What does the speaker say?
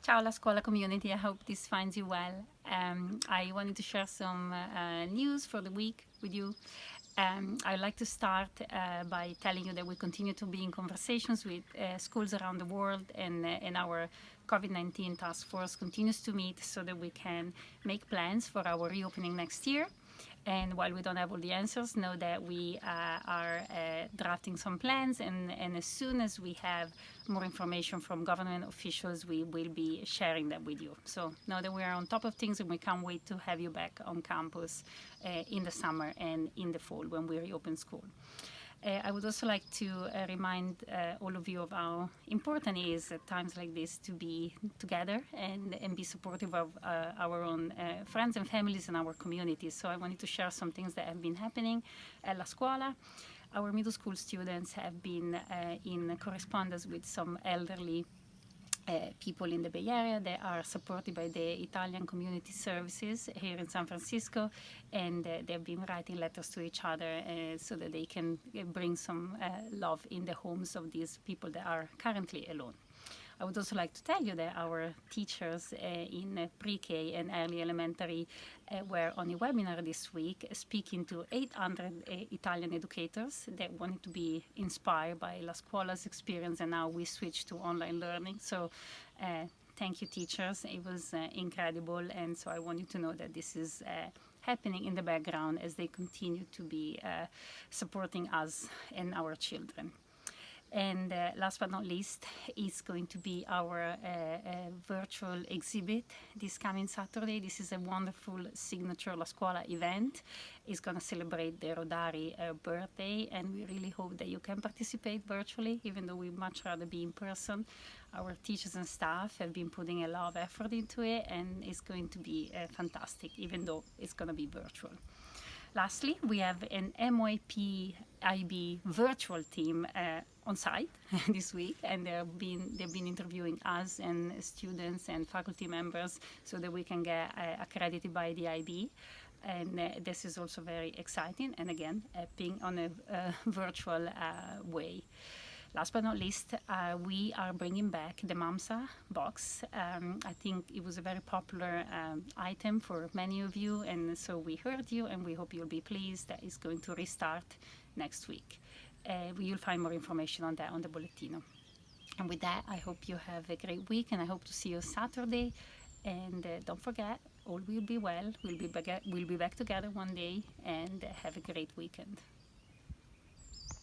Ciao, La Scuola community. I hope this finds you well. I wanted to share some news for the week with you. I'd like to start by telling you that we continue to be in conversations with schools around the world, and our COVID-19 task force continues to meet so that we can make plans for our reopening next year. And while we don't have all the answers, know that we are drafting some plans, and as soon as we have more information from government officials, we will be sharing that with you. So know that we are on top of things, and we can't wait to have you back on campus in the summer and in the fall when we reopen school. I would also like to remind all of you of how important it is at times like this to be together and be supportive of our own friends and families and our communities. So I wanted to share some things that have been happening at La Scuola. Our middle school students have been in correspondence with some elderly people in the Bay Area that are supported by the Italian Community Services here in San Francisco, and they've been writing letters to each other so that they can bring some love in the homes of these people that are currently alone. I would also like to tell you that our teachers in pre-K and early elementary were on a webinar this week speaking to 800 Italian educators that wanted to be inspired by La Scuola's experience, and now we switched to online learning. So thank you, teachers. It was incredible, and so I want you to know that this is happening in the background as they continue to be supporting us and our children. And last but not least is going to be our virtual exhibit this coming Saturday. This is a wonderful signature La Scuola event. It's going to celebrate the Rodari birthday, and we really hope that you can participate virtually, even though we'd much rather be in person. Our teachers and staff have been putting a lot of effort into it, and it's going to be fantastic, even though it's going to be virtual. Lastly, we have an MYP IB virtual team on site this week, and they've been interviewing us and students and faculty members so that we can get accredited by the IB. And this is also very exciting, and again, being on a virtual way. Last but not least, we are bringing back the MAMSA box. I think it was a very popular item for many of you, and so we heard you, and we hope you'll be pleased that it's going to restart next week. You'll find more information on that on the Bollettino. And with that, I hope you have a great week, and I hope to see you Saturday. And don't forget, all will be well. We'll be back together one day, and have a great weekend.